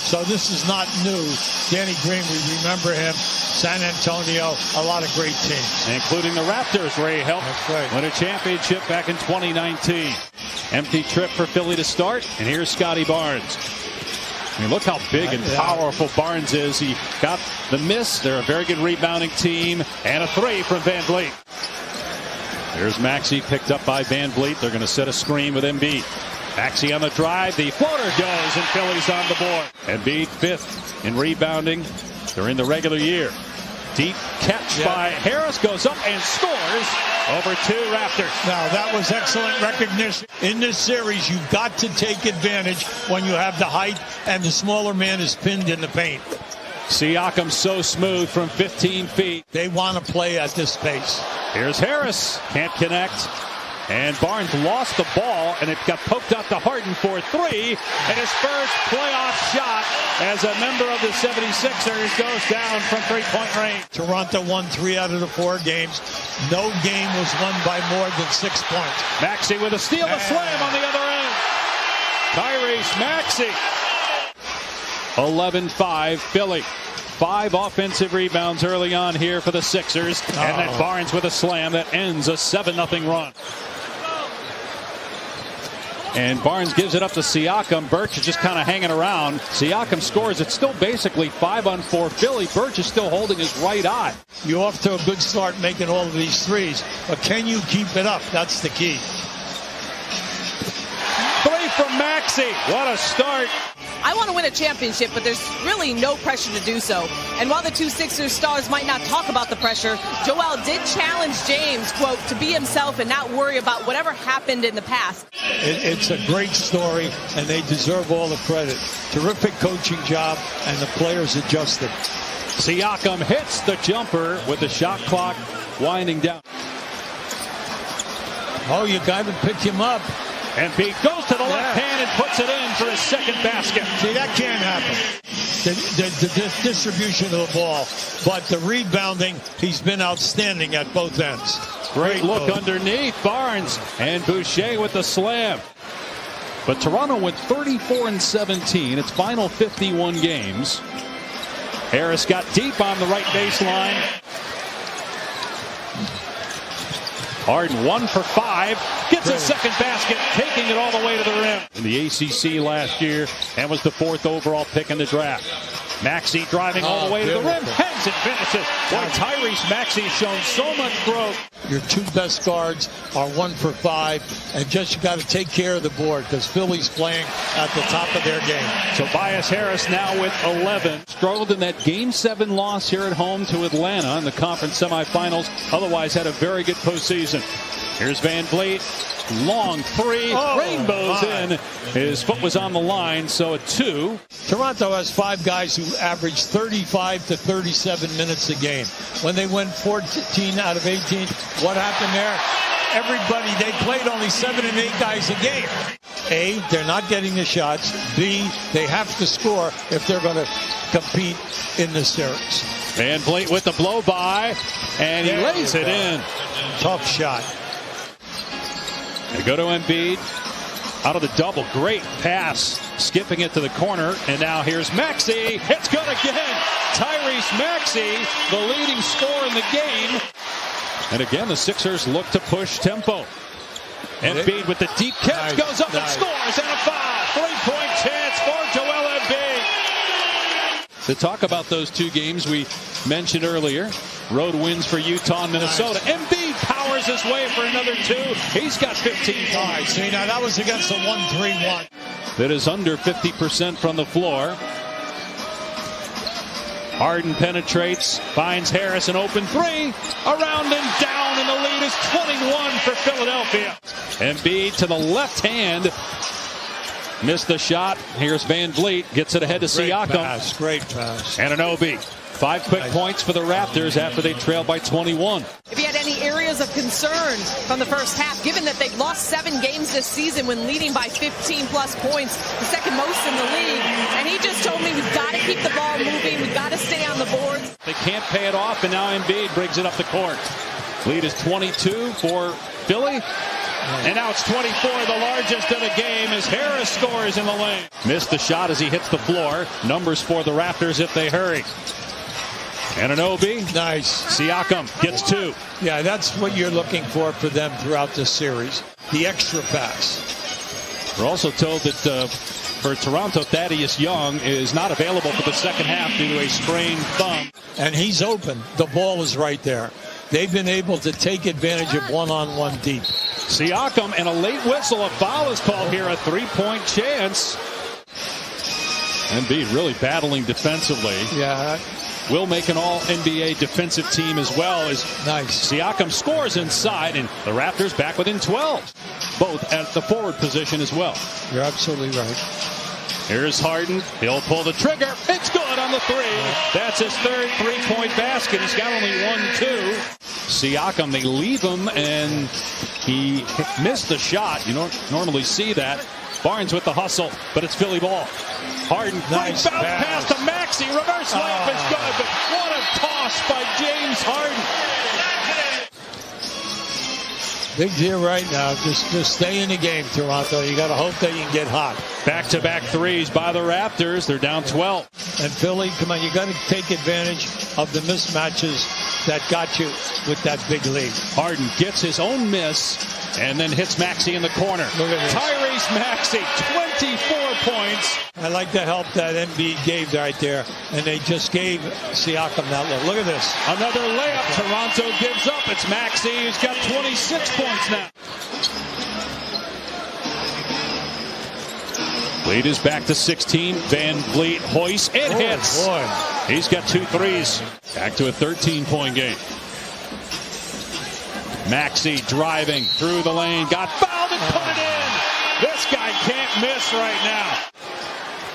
So this is not new. Danny Green, we remember him. San Antonio, a lot of great teams. Including the Raptors, where he helped win a championship back in 2019. Empty trip for Philly to start, and here's Scotty Barnes. I mean, look how big and powerful Barnes is. He got the miss. They're a very good rebounding team, and a three from Van Vliet. There's Maxey picked up by Van Vliet. They're going to set a screen with Embiid. Maxey on the drive. The floater goes, and Philly's on the board. Embiid fifth in rebounding during the regular year. Deep catch by Harris, goes up and scores over two Raptors. Now, that was excellent recognition. In this series, you've got to take advantage when you have the height and the smaller man is pinned in the paint. Siakam so smooth from 15 feet. They want to play at this pace. Here's Harris. Can't connect. And Barnes lost the ball, and it got poked out to Harden for three. And his first playoff shot as a member of the 76ers goes down from three-point range. Toronto won 3 out of the 4 games. No game was won by more than 6 points. Maxey with a steal, a slam on the other end. Tyrese Maxey. 11-5 Philly. 5 offensive rebounds early on here for the Sixers. And then Barnes with a slam that ends a 7-0 run. And Barnes gives it up to Siakam. Birch is just kind of hanging around. Siakam scores. It's still basically 5-on-4 Philly. Birch is still holding his right eye. You're off to a good start making all of these threes. But can you keep it up? That's the key. Three from Maxey. What a start. I want to win a championship, but there's really no pressure to do so. And while the two Sixers stars might not talk about the pressure, Joel did challenge James, quote, to be himself and not worry about whatever happened in the past. It's a great story, and they deserve all the credit. Terrific coaching job, and the players adjusted. Siakam hits the jumper with the shot clock winding down. Oh, you got to pick him up. And Embiid goes to the left hand and puts it in for his second basket. See, that can't happen. The distribution of the ball, but the rebounding, he's been outstanding at both ends. Great look underneath. Barnes and Boucher with the slam. But Toronto went 34-17. Its final 51 games. Harris got deep on the right baseline. Harden 1 for 5, gets his second basket, taking it all the way to the rim. In the ACC last year, and was the 4th overall pick in the draft. Maxey driving all the way to the rim, hangs and finishes. Boy, Tyrese Maxey has shown so much growth. Your 2 best guards are 1 for 5, and just you got to take care of the board because Philly's playing at the top of their game. Tobias Harris now with 11. Struggled in that Game 7 loss here at home to Atlanta in the conference semifinals. Otherwise had a very good postseason. Here's Van Vliet. Long three. Rainbows in. His foot was on the line, so a 2. Toronto has 5 guys who average 35 to 37 minutes a game. When they went 14 out of 18, what happened there? Everybody, they played only 7 and 8 guys a game. A, they're not getting the shots. B, they have to score if they're going to compete in the series. Van Vliet with the blow by, and he lays it in. Tough shot. They go to Embiid. Out of the double. Great pass. Skipping it to the corner. And now here's Maxey. It's good again. Tyrese Maxey, the leading scorer in the game. And again, the Sixers look to push tempo. Embiid with the deep catch. Goes up and scores. And a foul. 3-point chance for Joel Embiid. To talk about those 2 games we mentioned earlier. Road wins for Utah and Minnesota. Embiid powers his way for another 2. He's got 15 points. All right, see, now that was against the 1-3-1. That is under 50% from the floor. Harden penetrates, finds Harris an open 3. Around and down, and the lead is 21 for Philadelphia. Embiid to the left hand. Missed the shot. Here's Van Vliet. Gets it ahead to Siakam. Great pass. Anunoby. 5 quick points for the Raptors after they trailed by 21. If you had any areas of concern from the first half, given that they've lost 7 games this season when leading by 15-plus points, the second most in the league, and he just told me we've got to keep the ball moving, we've got to stay on the boards. They can't pay it off, and now Embiid brings it up the court. Lead is 22 for Philly. And now it's 24, the largest of the game, as Harris scores in the lane. Missed the shot as he hits the floor. Numbers for the Raptors if they hurry. Anunoby. Nice. Siakam gets 2. Yeah, that's what you're looking for them throughout this series. The extra pass. We're also told that for Toronto, Thaddeus Young is not available for the second half due to a sprained thumb. And he's open. The ball is right there. They've been able to take advantage of one-on-one deep. Siakam and a late whistle. A foul is called here. A three-point chance. Embiid really battling defensively. Yeah. Will make an all-NBA defensive team as well as nice. Siakam scores inside, and the Raptors back within 12. Both at the forward position as well. You're absolutely right. Here's Harden. He'll pull the trigger. It's good on the 3. That's his third three-point basket. He's got only 1-2. Siakam, they leave him, and he missed the shot. You don't normally see that. Barnes with the hustle, but it's Philly ball. Harden, nice pass to Maxey. Reverse layup is good, but what a toss by James Harden. Big deal right now. Just stay in the game, Toronto. You got to hope that you can get hot. Back-to-back threes by the Raptors. They're down 12. And Philly, come on, you got to take advantage of the mismatches that got you with that big lead. Harden gets his own miss and then hits Maxey in the corner. Look at this. Tyrese Maxey, 24 points. I like the help that Embiid gave right there, and they just gave Siakam that look. Look at this. Another layup. Toronto gives up. It's Maxey who's got 26 points now. Lead is back to 16. Van Vliet hoists and hits. Boy. He's got 2 threes. Back to a 13-point game. Maxey driving through the lane. Got fouled and put it in. This guy can't miss right now.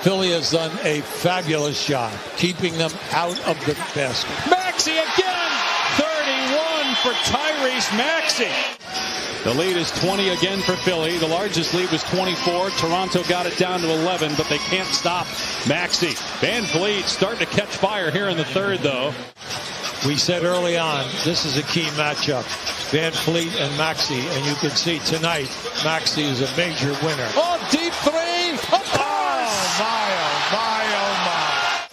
Philly has done a fabulous job keeping them out of the basket. Maxey again. 31 for Tyrese Maxey. The lead is 20 again for Philly. The largest lead was 24. Toronto got it down to 11, but they can't stop Maxey. Van Vliet starting to catch fire here in the third, though. We said early on, this is a key matchup. Van Vliet and Maxey, and you can see tonight, Maxey is a major winner. Oh, deep 3. Of course. My.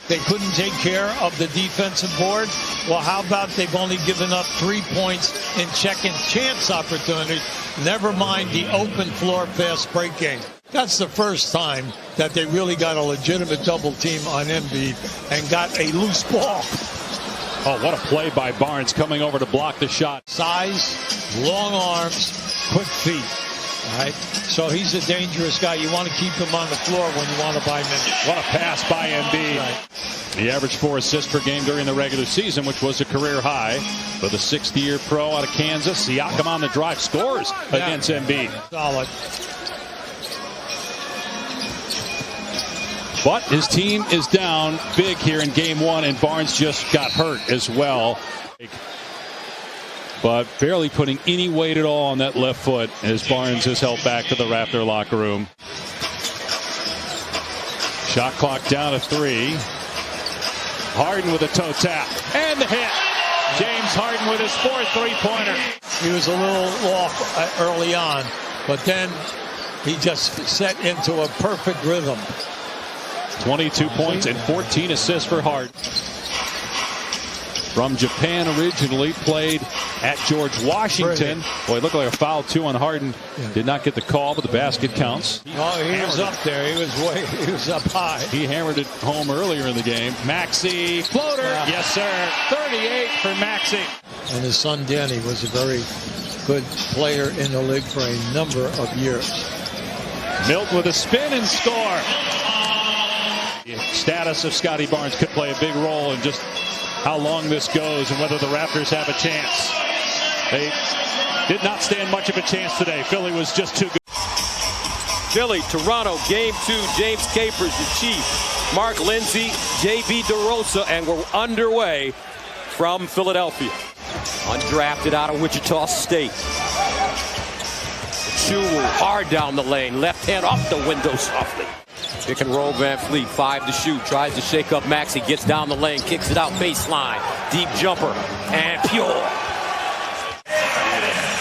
They couldn't take care of the defensive board. Well, how about they've only given up 3 points in second chance opportunities? Never mind the open floor fast break game. That's the first time that they really got a legitimate double team on Embiid and got a loose ball. Oh, what a play by Barnes coming over to block the shot. Size, long arms, quick feet. All right. So he's a dangerous guy. You want to keep him on the floor when you want to buy minutes. What a pass by Embiid. Right. He averaged 4 assists per game during the regular season, which was a career high. For the 6th-year pro out of Kansas, Siakam on the drive scores against Embiid. Solid. But his team is down big here in game 1, and Barnes just got hurt as well. But barely putting any weight at all on that left foot as Barnes is held back to the Raptor locker room. Shot clock down to 3. Harden with a toe tap and the hit. James Harden with his 4th three-pointer. He was a little off early on, but then he just set into a perfect rhythm. 22 points and 14 assists for Harden. From Japan originally, played at George Washington. Boy, it looked like a foul, 2 on Harden. Yeah. Did not get the call, but the basket counts. Oh, he was up there. He was up high. He hammered it home earlier in the game. Maxey, floater. Yeah. Yes, sir. 38 for Maxey. And his son, Danny, was a very good player in the league for a number of years. Milt with a spin and score. The status of Scotty Barnes could play a big role in just how long this goes and whether the Raptors have a chance. They did not stand much of a chance today. Philly was just too good. Philly, Toronto, game 2. James Capers, the chief. Mark Lindsay, J.B. DeRosa, and we're underway from Philadelphia. Undrafted out of Wichita State. Chu hard down the lane. Left hand off the window softly. Pick and roll Van Vliet, 5 to shoot. Tries to shake up Maxey. Gets down the lane. Kicks it out baseline. Deep jumper. And pure.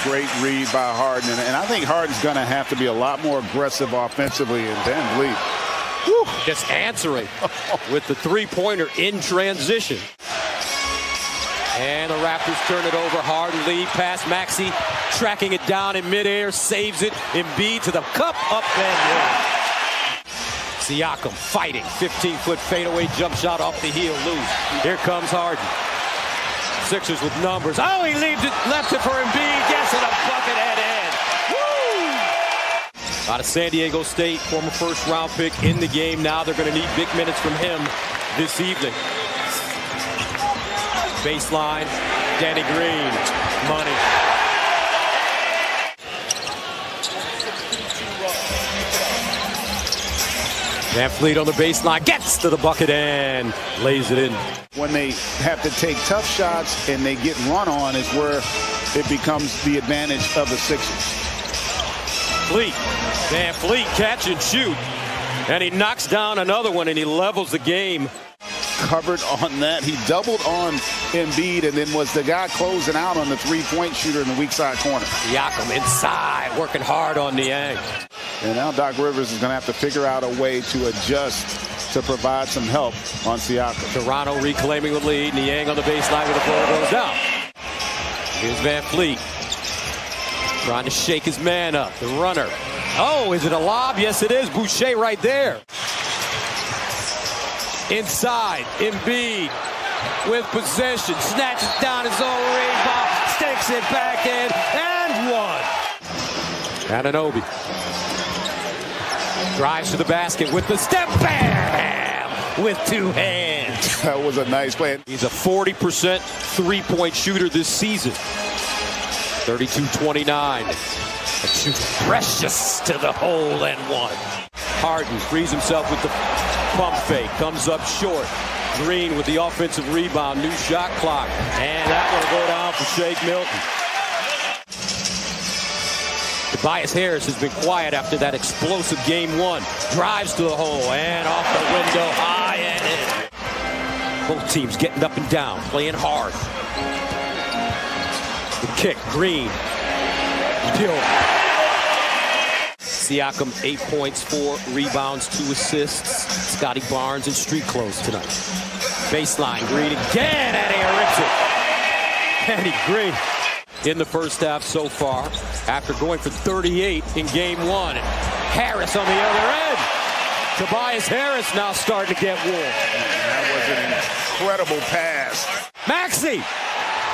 great read by Harden. And I think Harden's going to have to be a lot more aggressive offensively. And Van Vliet, just answering with the three-pointer in transition. And the Raptors turn it over. Harden lead pass. Maxey tracking it down in midair, saves it. Embiid to the cup, up and in. Siakam fighting. 15-foot fadeaway jump shot off the heel, loose. Here comes Harden. Sixers with numbers. Oh, he left it for Embiid. Gets it a bucket and in. Out of San Diego State, former first-round pick in the game. Now they're going to need big minutes from him this evening. Baseline, Danny Green, money. Van Vliet on the baseline, gets to the bucket and lays it in. When they have to take tough shots and they get run on is where it becomes the advantage of the Sixers. Van Vliet catch and shoot. And he knocks down another one and he levels the game. Covered on that. He doubled on Embiid and then was the guy closing out on the three-point shooter in the weak side corner. Siakam inside, working hard on Niang. And now Doc Rivers is going to have to figure out a way to adjust to provide some help on Siakam. Toronto reclaiming the lead. Niang on the baseline where the floor goes down. Here's Van Vliet. Trying to shake his man up. The runner. Oh, is it a lob? Yes, it is. Boucher right there. Inside, Embiid with possession, snatches down his own rebound, sticks it back in, and one. Anunoby drives to the basket with the step, bam, with two hands. That was a nice play. He's a 40% three-point shooter this season. 32-29. And shoots precious to the hole and one. Harden frees himself with the pump fake, comes up short. Green with the offensive rebound, new shot clock. And that will go down for Shake Milton. Tobias Harris has been quiet after that explosive game one. Drives to the hole and off the window, high and in. Both teams getting up and down, playing hard. The kick, Green. Still. Siakam, 8 points, 4 rebounds, 2 assists. Scotty Barnes in street clothes tonight. Baseline, Green again, and he rips it. Danny Green in the first half so far, after going for 38 in game one. Harris on the other end. Tobias Harris now starting to get warm. That was an incredible pass. Maxey,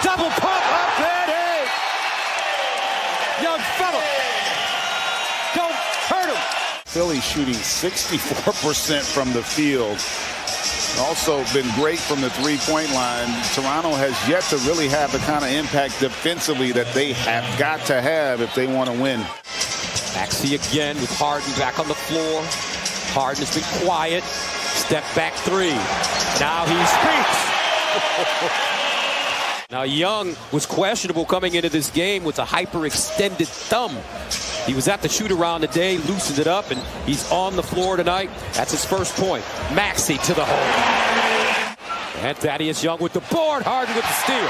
double pump up and in. Young fella. Don't hurt him. Philly shooting 64% from the field. Also been great from the three-point line. Toronto has yet to really have the kind of impact defensively that they have got to have if they want to win. Maxey again with Harden back on the floor. Harden has been quiet. Step back three. Now he speaks. Now Young was questionable coming into this game with a hyperextended thumb. He was at the shoot-around today, loosened it up, and he's on the floor tonight. That's his first point. Maxey to the hole. And Thaddeus Young with the board. Harden with the steal.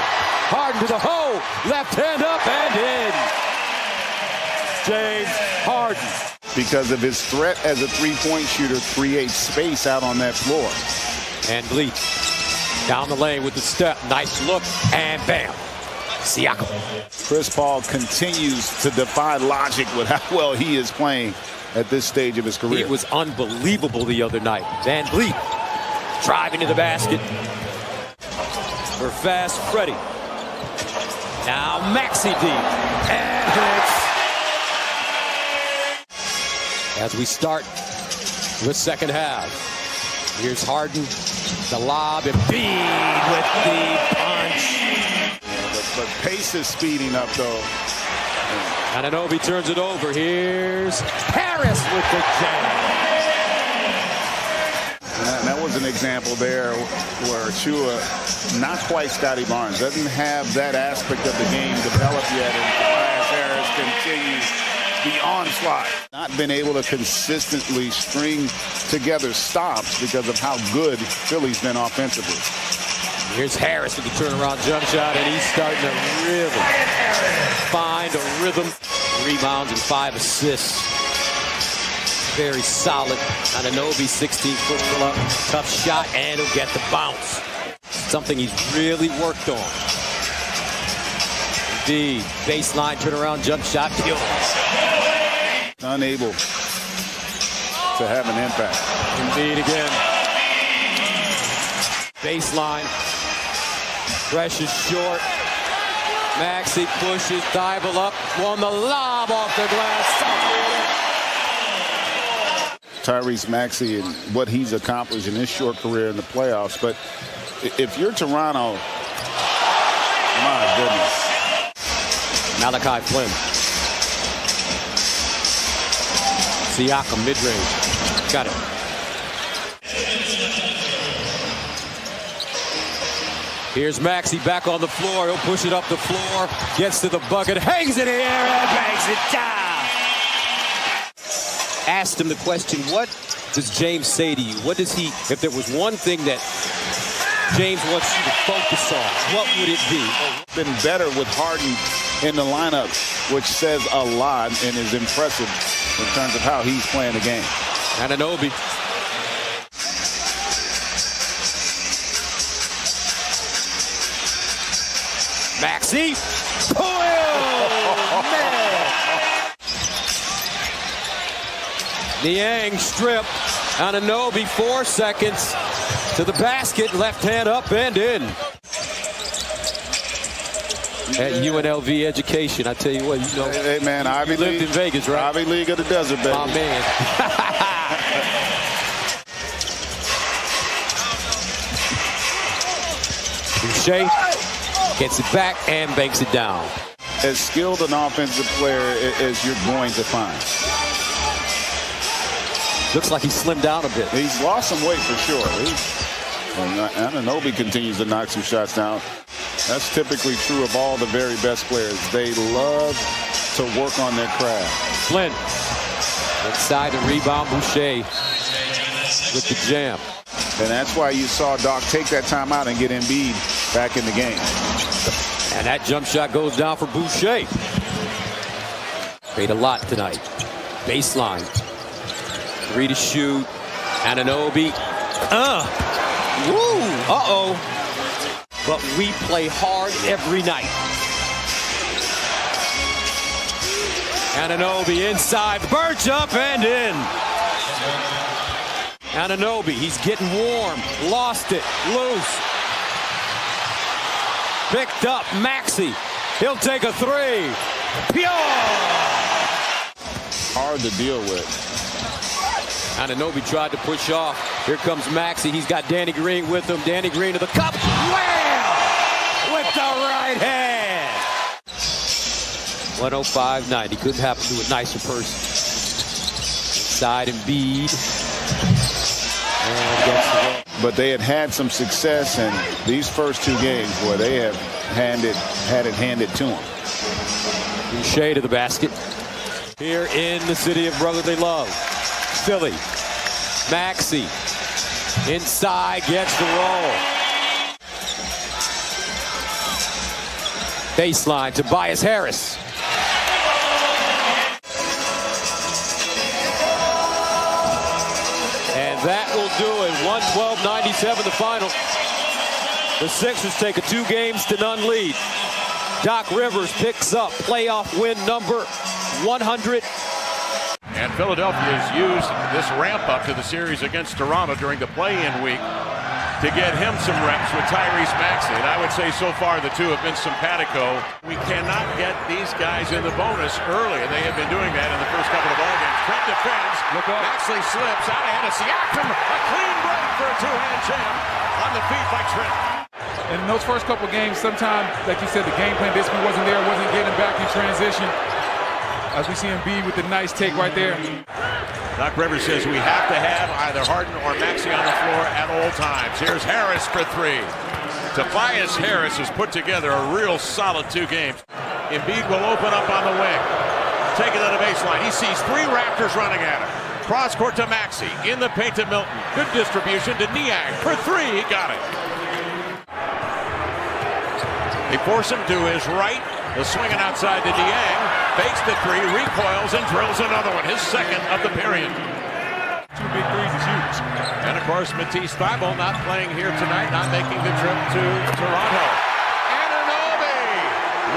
Harden to the hole. Left hand up and in. James Harden. Because of his threat as a three-point shooter, creates space out on that floor. And Vliet down the lane with the step. Nice look, and bam. Siakam. Chris Paul continues to defy logic with how well he is playing at this stage of his career. He was unbelievable the other night. Van Vliet driving to the basket for Fast Freddie. Now Maxey deep. And hits. As we start the second half, here's Harden, the lob, and Embiid with the punch. But pace is speeding up, though. Anunoby turns it over. Here's Harris with the jam. And that was an example there where Chua, not quite Scotty Barnes, doesn't have that aspect of the game developed yet. And Tobias Harris continues the onslaught. Not been able to consistently string together stops because of how good Philly's been offensively. Here's Harris with the turnaround jump shot, and he's starting to really find a rhythm. Rebounds and 5 assists. Very solid. Anunoby, 16-foot pull-up. Tough shot, and he'll get the bounce. Something he's really worked on. Indeed, baseline turnaround jump shot. Unable to have an impact. Indeed again. Baseline. Pressure short. Maxey pushes, Thibault up. Won the lob off the glass. Tyrese Maxey and what he's accomplished in his short career in the playoffs. But if you're Toronto, my goodness. Malachi Flynn. Siakam mid-range. Got it. Here's Maxey back on the floor. He'll push it up the floor. Gets to the bucket. Hangs in the air and bangs it down. Asked him the question, what does James say to you? What does he, if there was one thing that James wants you to focus on, what would it be? Been better with Harden in the lineup, which says a lot and is impressive in terms of how he's playing the game. Anunoby. Maxey. Oh, man. Niang strip. Anunoby, 4 seconds to the basket. Left hand up and in. At UNLV education, I tell you what, you know. Hey man, Ivy lived League in Vegas, right? Ivy League of the desert, baby. My man. Boucher gets it back and banks it down. As skilled an offensive player as you're going to find. Looks like he slimmed down a bit. He's lost some weight for sure. Anunoby continues to knock some shots down. That's typically true of all the very best players. They love to work on their craft. Flynn inside the rebound. Boucher with the jam. And that's why you saw Doc take that timeout and get Embiid back in the game. And that jump shot goes down for Boucher. Played a lot tonight. Baseline. 3 to shoot. Anunoby. Woo! Uh-oh. But we play hard every night. Anunoby inside. Bird jump and in. Anunoby, he's getting warm. Lost it. Loose. Picked up. Maxey. He'll take a 3. Pure! Hard to deal with. Anunoby tried to push off. Here comes Maxey. He's got Danny Green with him. Danny Green to the cup. Wham! With the right hand. 105-90. Couldn't happen to a nicer person. Inside Embiid. And gets the goal. But they had some success in these first 2 games where they have had it handed to them. Boucher to the basket. Here in the city of brotherly love. Philly. Maxey. Inside, gets the roll. Baseline, Tobias Harris. And that will do it. 112-97 the final. The Sixers take a 2-0 lead. Doc Rivers picks up playoff win number 100. And Philadelphia has used this ramp-up to the series against Toronto during the play-in week to get him some reps with Tyrese Maxey. And I would say so far the two have been simpatico. We cannot get these guys in the bonus early, and they have been doing that in the first couple of ball games. Trent defends. Look up. Maxey slips out ahead of Siakam. A clean break for a 2-hand jam on the feet by Trent. And in those first couple games, sometimes, like you said, the game plan basically wasn't there, wasn't getting back in transition. As we see Embiid with the nice take right there. Doc Rivers says we have to have either Harden or Maxey on the floor at all times. Here's Harris for 3. Tobias Harris has put together a real solid 2 games. Embiid will open up on the wing. Take it to the baseline. He sees 3 Raptors running at him. Cross court to Maxey. In the paint to Milton. Good distribution to Niang for 3. He got it. They force him to his right. The swinging outside to Niang. Fakes the three, recoils, and drills another one. His second of the period. 2 big threes is huge. And of course, Matisse Thybulle not playing here tonight, not making the trip to Toronto. Anunoby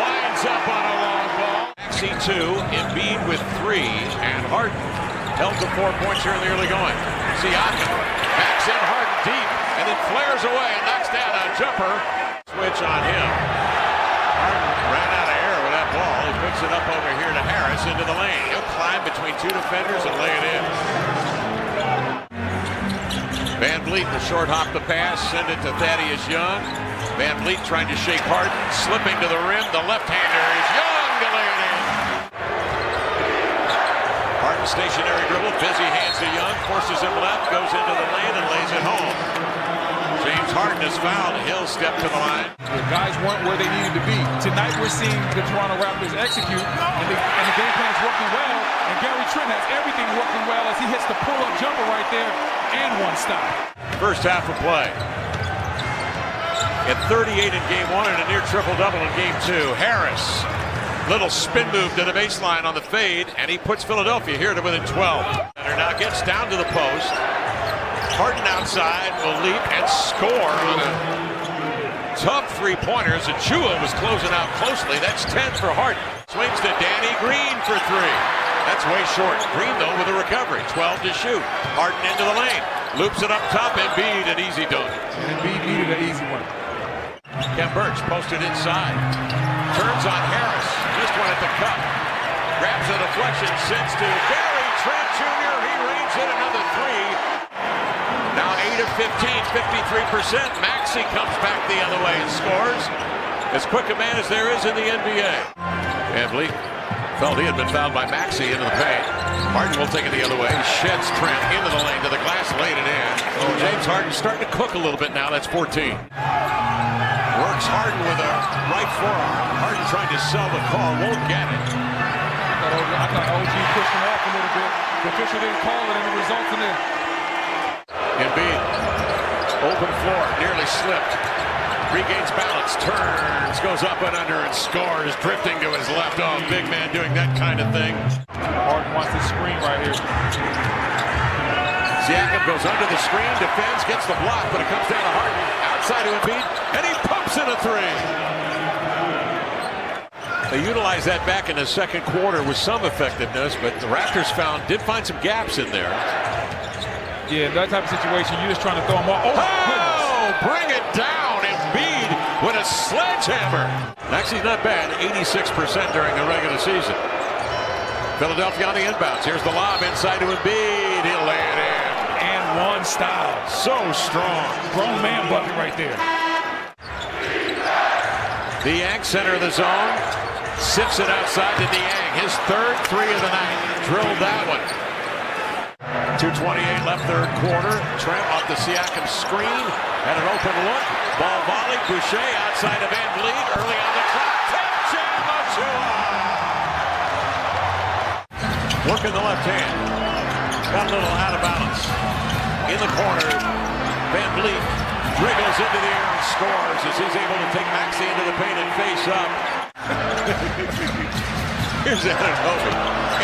winds up on a long ball. Maxey 2, Embiid with 3, and Harden held to 4 points here in the early going. Siakam backs in Harden deep, and then flares away and knocks down a jumper. Switch on him. Harden ran out of air with that ball. He picks it up over here to Harris into the lane. He'll climb between 2 defenders and lay it in. Van Vliet will short hop the pass, send it to Thaddeus Young. Van Vliet trying to shake Harden, slipping to the rim. The left-hander is Young to lay it in. Harden stationary dribble, busy hands to Young, forces him left, goes into the lane and lays it home. James Harden is fouled. He'll step to the line. The guys weren't where they needed to be. Tonight we're seeing the Toronto Raptors execute, and the game plan is working well. And Gary Trent has everything working well as he hits the pull-up jumper right there and one stop. First half of play. At 38 in game 1 and a near triple-double in game 2. Harris, little spin move to the baseline on the fade, and he puts Philadelphia here to within 12. And now gets down to the post. Harden outside will leap and score on a tough three-pointer as Achua was closing out closely. That's 10 for Harden. Swings to Danny Green for 3. That's way short. Green, though, with a recovery. 12 to shoot. Harden into the lane. Loops it up top. Embiid, an easy dunk. And Embiid needed an easy one. Ken Burch posted inside. Turns on Harris. Just one at the cup. Grabs a deflection. Sends to Gary Trent Jr. He rains in another 3. Now 8 of 15, 53%. Maxey comes back the other way and scores. As quick a man as there is in the NBA. Van Vliet felt he had been fouled by Maxey into the paint. Harden will take it the other way. Sheds Trent into the lane to the glass, laid it in. Oh, James Harden starting to cook a little bit now. That's 14. Works Harden with a right forearm. Harden trying to sell the call, won't get it. I thought OG pushed him off a little bit. The official didn't call it, and it results in it. Embiid, open floor, nearly slipped. Regains balance, turns, goes up and under and scores, drifting to his left. Oh, big man doing that kind of thing. Harden wants to screen right here. Siakam goes under the screen, defends, gets the block, but it comes down to Harden. Outside to Embiid, and he pumps in a 3. They utilized that back in the second quarter with some effectiveness, but the Raptors did find some gaps in there. Yeah, that type of situation, you're just trying to throw them off. Oh, bring it down. Embiid with a sledgehammer. Maxey's not bad, 86% during the regular season. Philadelphia on the inbounds. Here's the lob inside to Embiid. He'll lay it in. And one style. So strong. Grown man bucket right there. Niang, center of the zone. Sips it outside to Niang. His third 3 of the night. Drilled that one. 2:28 left third quarter. Trent off the Siakam screen. Had an open look. Ball volley. Boucher outside of Van Vliet. Early on the clock. Tip jam Achua. Working the left hand. Got a little out of balance. In the corner. Van Vliet wriggles into the air and scores as he's able to take Maxey into the paint and face up. Here's Anunoby.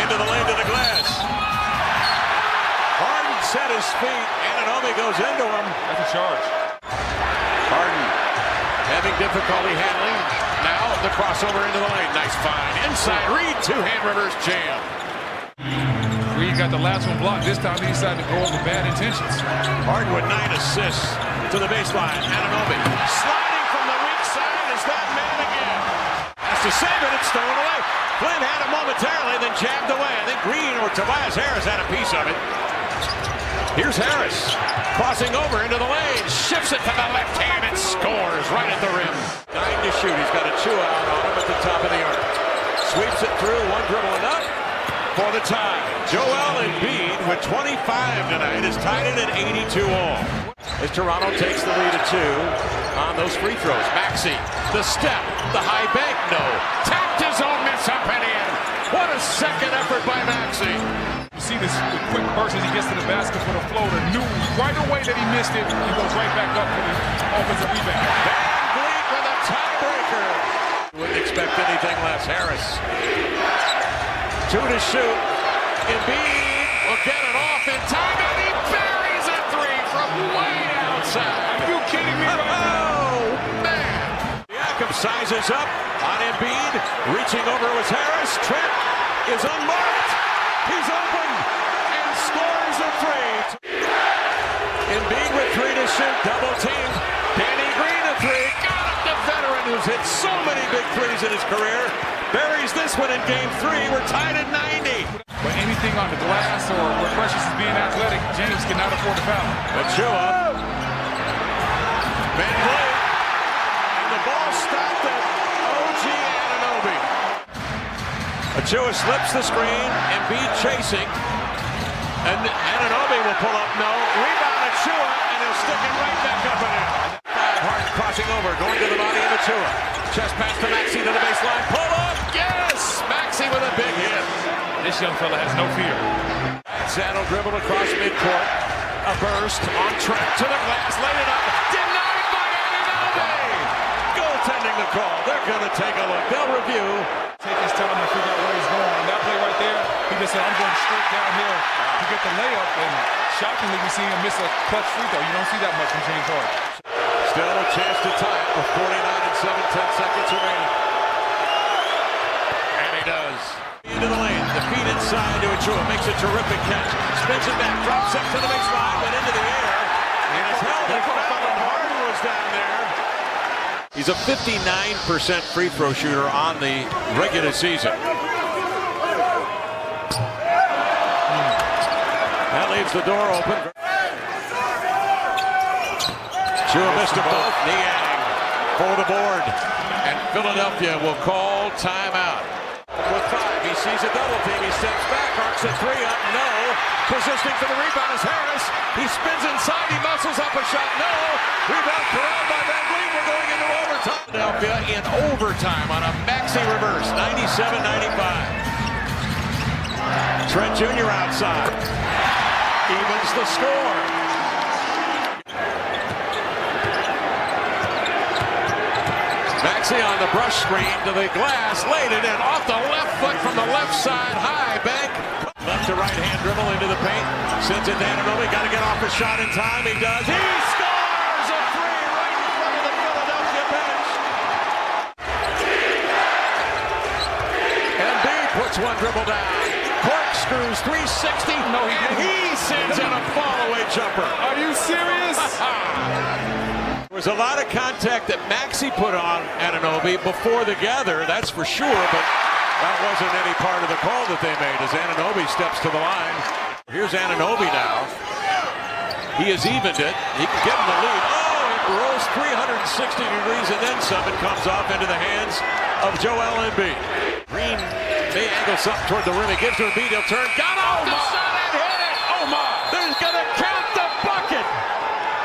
Into the lane to the glass. Harden set his feet. Anunoby goes into him. That's a charge. Harden having difficulty handling. Now the crossover into the lane. Nice find. Inside Reed. 2-hand reverse jam. Reed got the last one blocked. This time he decided to go over bad intentions. Harden with 9 assists to the baseline. Anunoby sliding from the weak side is that man again. Has to save it. It's stolen away. Flynn had it momentarily, then jabbed away. I think Green or Tobias Harris had a piece of it. Here's Harris crossing over into the lane. Shifts it to the left hand and scores right at the rim. 9 to shoot. He's got Achua out on him at the top of the arc. Sweeps it through. One dribble and up for the tie. Joel Embiid with 25 tonight is tied it at 82 all. As Toronto takes the lead at 2 on those free throws. Maxey, the step, the high bank, no. Tapped his own miss up and in. What a second effort by Maxey. You see this quick burst as he gets to the basket for the floater. Knew right away that he missed it. He goes right back up for the offensive rebound. Van Vliet with a tiebreaker. 2 to shoot. Embiid will get it off in time, and he buries a 3 from way outside. Are you kidding me right now? Oh, man. Siakam sizes up on Embiid. Reaching over was Harris. Trent is unmarked. He's open and scores a 3. Embiid with 3 to shoot. Double team. Danny Green a 3. Got it. The veteran who's hit so many big threes in his career buries this one in game 3. We're tied at 90. But anything on the glass or where Precious is being athletic, James cannot afford to foul. Achua. Van Vliet. And the ball stopped at OG Anunoby. Achua slips the screen. Embiid chasing. And Anunoby will pull up. No. Rebound Achua. And he'll stick it right back up in it. Harden crossing over. Going to the body of Achua. Chest pass to Maxey to the baseline. Pull up. Yes. Maxey with a big hit. This young fella has no fear. Saddle dribble across midcourt. A burst on Trent to the glass. Laid it up. Denied by Anunoby. Goaltending the call. They're going to take a look. They'll review. Take his time to figure out where he's going. On that play right there, he just said, I'm going straight down here to get the layup. And shockingly, we see him miss a clutch free throw. You don't see that much from James Harden. Still a chance to tie it with 49 and 10 seconds remaining. And he does. Into the lane. The feet inside to Achua. Makes a terrific catch. Spins it back. Drops up to the baseline. Went into the air. And it's held and fouled. Harden was down there. He's a 59% free throw shooter on the regular season. That leaves the door open. Achua missed them both. Niang for the board. And Philadelphia will call timeout. With 5, he sees a double team. He steps back, arcs a 3 up. No. Positioning for the rebound is Harris. He spins inside. He muscles up a shot. No. Rebound corralled by Van Vliet. We're going into overtime. Philadelphia in overtime on a Maxey reverse. 97-95. Trent Jr. outside. Evens the score. Maxey on the brush screen to the glass, laid it in off the left foot from the left side, high bank. Left to right hand dribble into the paint. Sends it to Anunoby, got to get off a shot in time. He does. He scores a 3 right in front of the Philadelphia bench. Embiid puts one dribble down. Corkscrews 360. No, he sends in a fall-away jumper. Are you serious? There was a lot of contact that Maxey put on Anunoby before the gather, that's for sure, but that wasn't any part of the call that they made as Anunoby steps to the line. Here's Anunoby now. He has evened it. He can get him the lead. Oh, it rolls 360 degrees and then some. It comes off into the hands of Joel Embiid. Green may angle something toward the rim. He gives to Embiid. He'll turn. Got off the shot and hit it. Oh, my. There's going to count the bucket.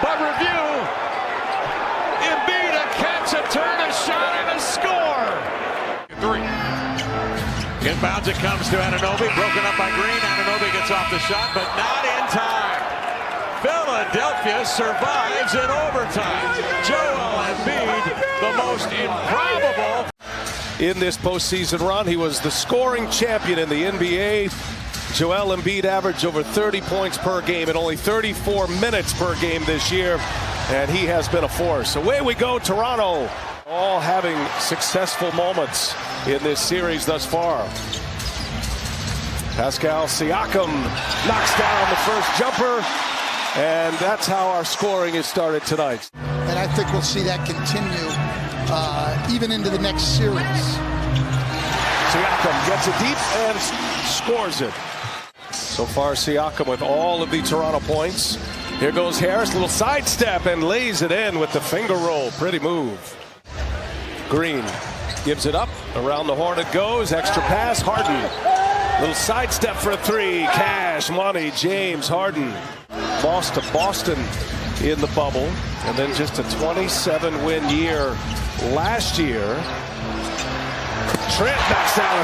But review. Embiid, a catch, a turn, a shot, and a score. 3. Inbounds it comes to Anunoby, broken up by Green. Anunoby gets off the shot, but not in time. Philadelphia survives in overtime. Joel Embiid, the most improbable. In this postseason run, he was the scoring champion in the NBA. Joel Embiid averaged over 30 points per game in only 34 minutes per game this year. And he has been a force. Away we go, Toronto. All having successful moments in this series thus far. Pascal Siakam knocks down the first jumper. And that's how our scoring is started tonight. And I think we'll see that continue even into the next series. Siakam gets it deep and scores it. So far, Siakam with all of the Toronto points. Here goes Harris, little sidestep and lays it in with the finger roll. Pretty move. Green gives it up. Around the horn it goes. Extra pass. Harden. Little sidestep for a 3. Cash money. James Harden. Lost to Boston in the bubble. And then just a 27-win year last year. Trent knocks down a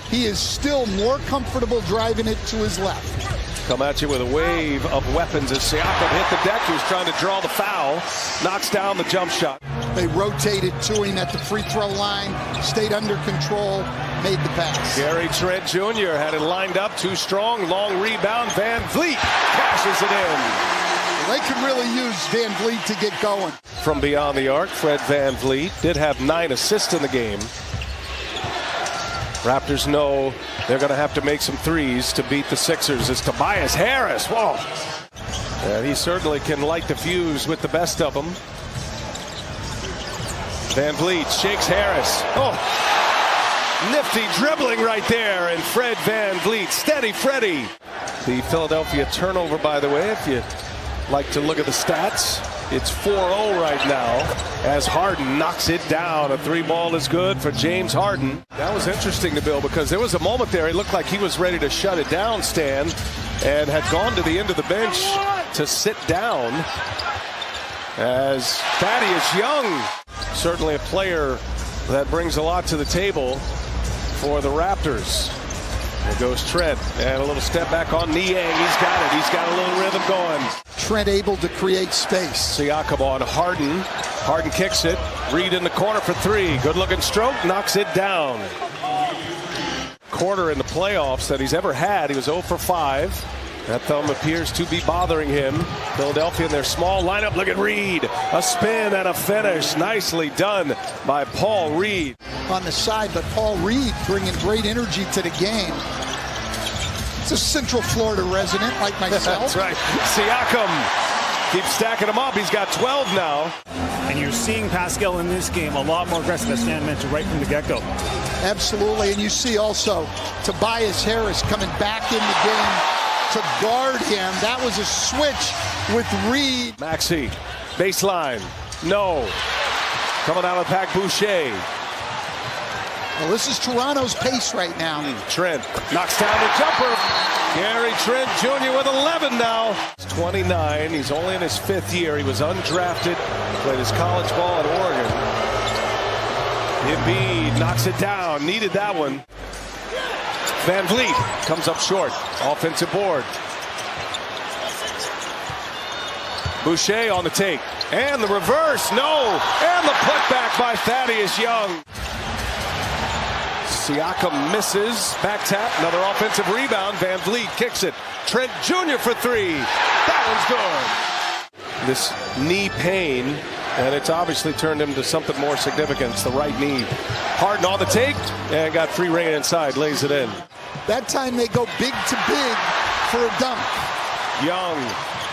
3. He is still more comfortable driving it to his left. Come at you with a wave of weapons as Siakam hit the deck. He was trying to draw the foul. Knocks down the jump shot. They rotated to him at the free throw line, stayed under control, made the pass. Gary Trent Jr. had it lined up, too strong, long rebound. Van Vliet cashes it in. They could really use Van Vliet to get going. From beyond the arc, Fred Van Vliet did have 9 assists in the game. Raptors know they're going to have to make some threes to beat the Sixers. It's Tobias Harris. Whoa. And he certainly can light the fuse with the best of them. Van Vliet shakes Harris. Oh, nifty dribbling right there. And Fred Van Vliet, steady Freddie. The Philadelphia turnover, by the way, if you like to look at the stats, it's 4-0 right now as Harden knocks it down. A 3-ball is good for James Harden. That was interesting to Bill because there was a moment there it looked like he was ready to shut it down, Stan, and had gone to the end of the bench to sit down as Thaddeus Young, certainly a player that brings a lot to the table for the Raptors. There goes Trent, and a little step back on Niang. He's got it. He's got a little rhythm going. Trent able to create space. Siakam on Harden. Harden kicks it. Reed in the corner for 3. Good-looking stroke. Knocks it down. Quarter in the playoffs that he's ever had. He was 0 for 5. That thumb appears to be bothering him. Philadelphia in their small lineup. Look at Reed. A spin and a finish. Nicely done by Paul Reed. On the side, but Paul Reed bringing great energy to the game. It's a Central Florida resident like myself. That's right. Siakam keeps stacking them up. He's got 12 now. And you're seeing Pascal in this game a lot more aggressive, as Stan mentioned, right from the get-go. Absolutely. And you see also Tobias Harris coming back in the game to guard him. That was a switch with Reed. Maxey, baseline. No. Coming out of the pack, Boucher. Well, this is Toronto's pace right now. Trent knocks down the jumper. Gary Trent Jr. with 11 now. He's 29. He's only in his 5th year. He was undrafted. Played his college ball at Oregon. Embiid knocks it down. Needed that one. Van Vliet comes up short. Offensive board. Boucher on the take. And the reverse. No. And the putback by Thaddeus Young. Siakam misses. Back tap. Another offensive rebound. Van Vliet kicks it. Trent Jr. for 3. That one's good. This knee pain, and it's obviously turned him to something more significant. It's the right knee. Harden on the take and got free reign inside. Lays it in. That time they go big to big for a dunk. Young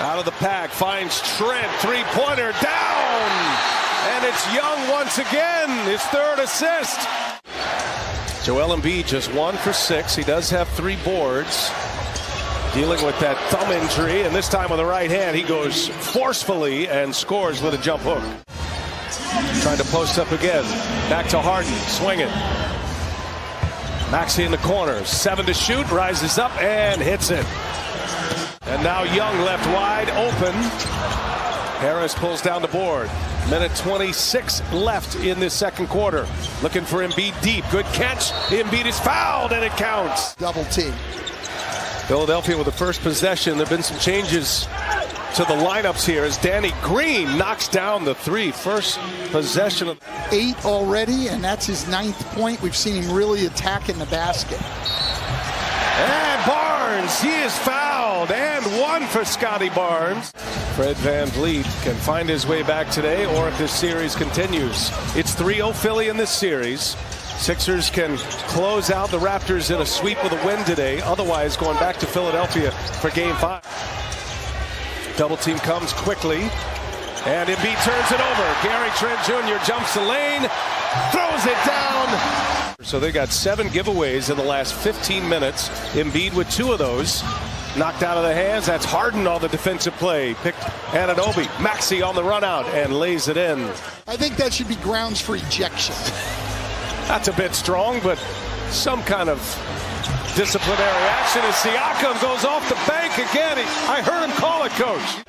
out of the pack finds Trent. 3-pointer down. And it's Young once again. His 3rd assist. Joel Embiid just 1 for 6. He does have 3 boards. Dealing with that thumb injury, and this time with the right hand, he goes forcefully and scores with a jump hook. Trying to post up again. Back to Harden, swinging. Maxey in the corner, 7 to shoot, rises up and hits it. And now Young left wide open. Harris pulls down the board. Minute 26 left in this second quarter. Looking for Embiid deep. Good catch. Embiid is fouled, and it counts. Double team. Philadelphia with the first possession. There have been some changes to the lineups here as Danny Green knocks down the 3. First possession of 8 already, and that's his 9th point. We've seen him really attacking the basket. And Barnes, he is fouled, and 1 for Scotty Barnes. Fred Van Vliet can find his way back today, or if this series continues. It's 3-0 Philly in this series. Sixers can close out the Raptors in a sweep with a win today. Otherwise, going back to Philadelphia for Game 5. Double team comes quickly. And Embiid turns it over. Gary Trent Jr. jumps the lane. Throws it down. So they got 7 giveaways in the last 15 minutes. Embiid with 2 of those. Knocked out of the hands. That's Harden on the defensive play. Picked Anunoby. Maxey on the run out and lays it in. I think that should be grounds for ejection. That's a bit strong, but some kind of disciplinary action as Siakam goes off the bank again. I heard him call it, Coach.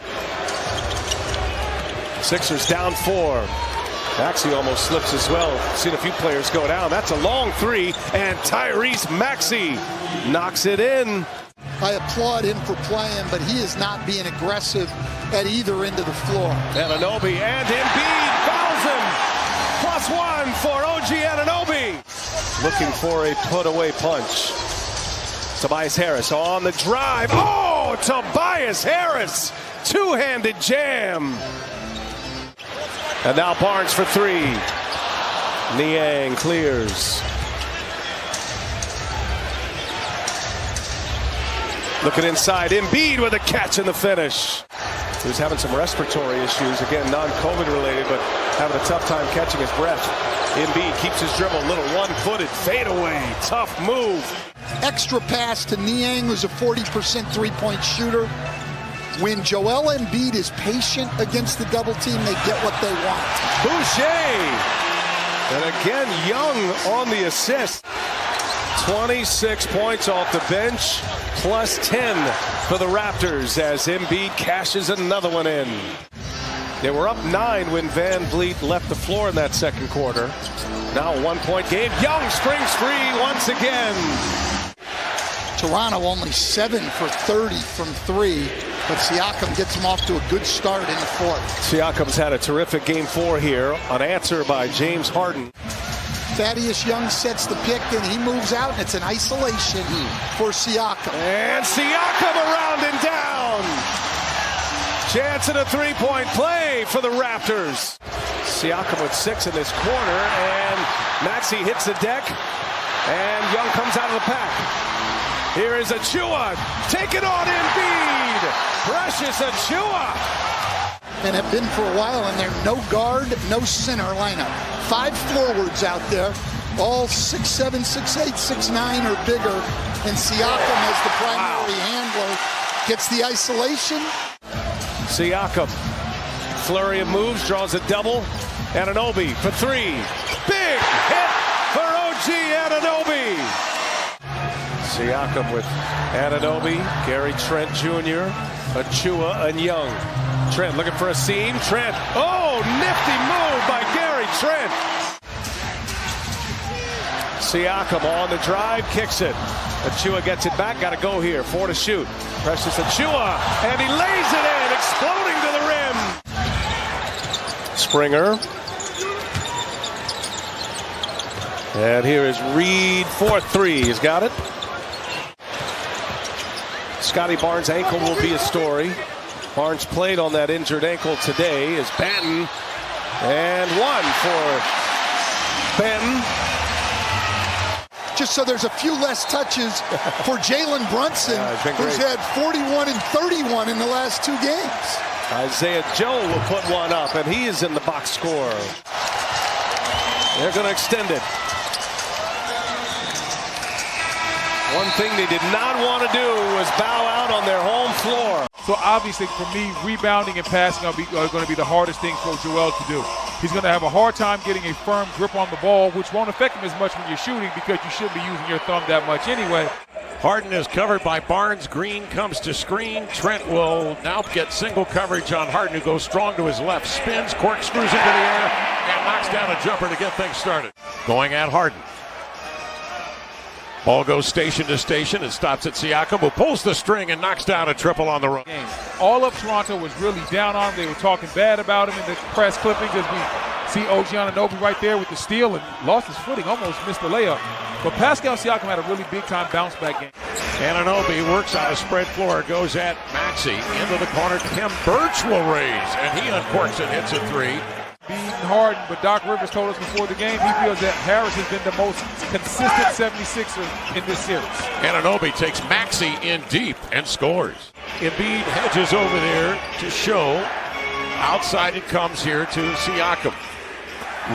Sixers down 4. Maxey almost slips as well. Seen a few players go down. That's a long 3, and Tyrese Maxey knocks it in. I applaud him for playing, but he is not being aggressive at either end of the floor. Anunoby and Embiid fouls him. +1 for OG Anunoby. Looking for a put-away punch. Tobias Harris on the drive. Oh, Tobias Harris. Two-handed jam. And now Barnes for three. Niang clears. Looking inside. Embiid with a catch in the finish. He was having some respiratory issues. Again, non-COVID related, but having a tough time catching his breath. Embiid keeps his dribble. Little one-footed fadeaway. Tough move. Extra pass to Niang, who's a 40% three-point shooter. When Joel Embiid is patient against the double team, they get what they want. Boucher. And again, Young on the assist. 26 points off the bench, +10 for the Raptors as Embiid cashes another one in. They were up 9 when Van Vliet left the floor in that second quarter. Now a 1-point game. Young springs free once again. Toronto only 7 for 30 from 3, but Siakam gets him off to a good start in the fourth. Siakam's had a terrific game 4 here. An answer by James Harden. Thaddeus Young sets the pick, and he moves out, and it's an isolation for Siakam. And Siakam around and down. Chance at a three-point play for the Raptors. Siakam with 6 in this corner, and Maxey hits the deck, and Young comes out of the pack. Here is Achua, taking on Embiid. Precious Achua. And have been for a while, and they're no guard, no center lineup. 5 forwards out there, all 6'7", 6'8", 6'9", or bigger. And Siakam as the primary handler gets the isolation. Siakam, flurry of moves, draws a double. Anunoby for 3. Big hit for OG Anunoby. Siakam with Anunoby, Gary Trent Jr., Achua, and Young. Trent looking for a seam. Trent. Oh, nifty move by Gary Trent. Siakam on the drive, kicks it. Achua gets it back. Got to go here. 4 to shoot. Precious Achua, and he lays it in, exploding to the rim. Springer. And here is Reed for 3. He's got it. Scotty Barnes' ankle will be a story. Barnes played on that injured ankle today as Banton. And 1 for Banton. Just so there's a few less touches for Jalen Brunson, who's had 41 and 31 in the last 2 games. Isaiah Joe will put one up, and he is in the box score. They're going to extend it. One thing they did not want to do was bow out on their home floor. So obviously, for me, rebounding and passing are going to be the hardest things for Joel to do. He's going to have a hard time getting a firm grip on the ball, which won't affect him as much when you're shooting because you shouldn't be using your thumb that much anyway. Harden is covered by Barnes. Green comes to screen. Trent will now get single coverage on Harden, who goes strong to his left. Spins, corkscrews into the air, and knocks down a jumper to get things started. Going at Harden. Ball goes station to station and stops at Siakam, who pulls the string and knocks down a triple on the run. All of Toronto was really down on him. They were talking bad about him in the press clippings as we see OG Anunoby right there with the steal and lost his footing, almost missed the layup. But Pascal Siakam had a really big-time bounce-back game. Anunoby works on a spread floor, goes at Maxey. Into the corner, Tim Birch will raise, and he uncorks and hits a 3. Beating Harden, but Doc Rivers told us before the game he feels that Harris has been the most consistent 76er in this series. Anunoby takes Maxey in deep and scores. Embiid hedges over there to show. Outside it comes here to Siakam.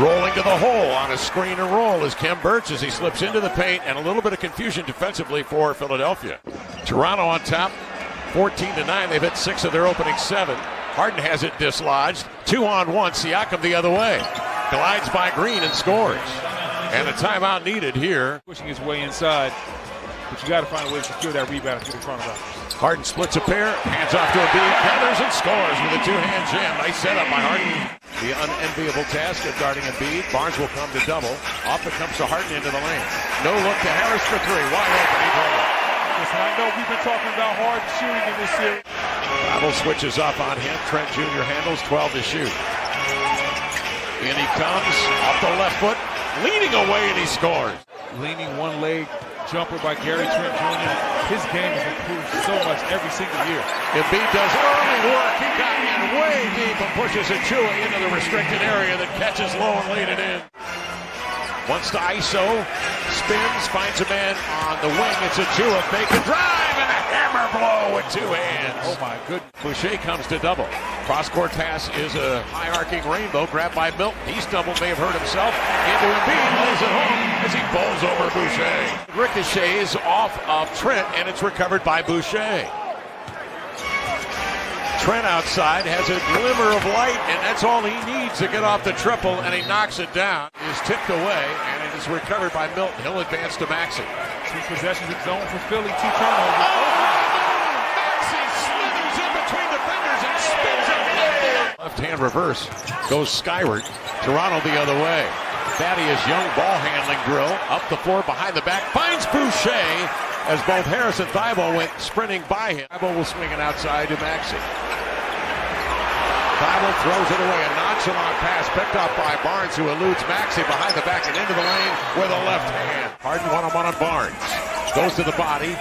Rolling to the hole on a screen and roll is Kem Birch as he slips into the paint, and a little bit of confusion defensively for Philadelphia. Toronto on top, 14-9. They've hit 6 of their opening 7. Harden has it dislodged. 2-on-1. Siakam the other way. Glides by Green and scores. And a timeout needed here. Pushing his way inside, but you got to find a way to secure that rebound through the front of Raptors. Harden splits a pair, hands off to Embiid, gathers and scores with a 2-hand jam. Nice setup by Harden. The unenviable task of guarding Embiid. Barnes will come to double. Off it comes to Harden into the lane. No look to Harris for 3. Wide open. He dribbles. Listen, I know we've been talking about Harden shooting in this series. Travel switches up on him. Trent Jr. handles 12 to shoot. In he comes, off the left foot, leaning away, and he scores. Leaning one leg jumper by Gary Trent Jr. His game has improved so much every single year. Embiid does early work. He got in way deep and pushes Achua into the restricted area that catches low and laid it in. Wants to ISO, spins, finds a man on the wing. It's Achua, fake a drive, and a hammer blow with two hands. Oh my goodness. Boucher comes to double. Cross-court pass is a high-arcing rainbow grabbed by Milton. He stumbled, may have hurt himself. Into Embiid, lays it home as he bowls over Boucher. Ricochets off of Trent, and it's recovered by Boucher. Trent outside has a glimmer of light, and that's all he needs to get off the triple, and he knocks it down. It is tipped away, and it is recovered by Milton. He'll advance to Maxey. 2 possessions in zone for Philly, 2 turnovers. Maxey slithers in between defenders and spins it. Left-hand reverse goes skyward. Toronto the other way. Thaddeus Young ball handling drill. Up the floor behind the back. Finds Boucher as both Harris and Thibault went sprinting by him. Thibault will swing it outside to Maxey. Thibault throws it away. A nonchalant pass picked up by Barnes, who eludes Maxey behind the back and into the lane with a left hand. Harden one-on-one on Barnes. Goes to the body.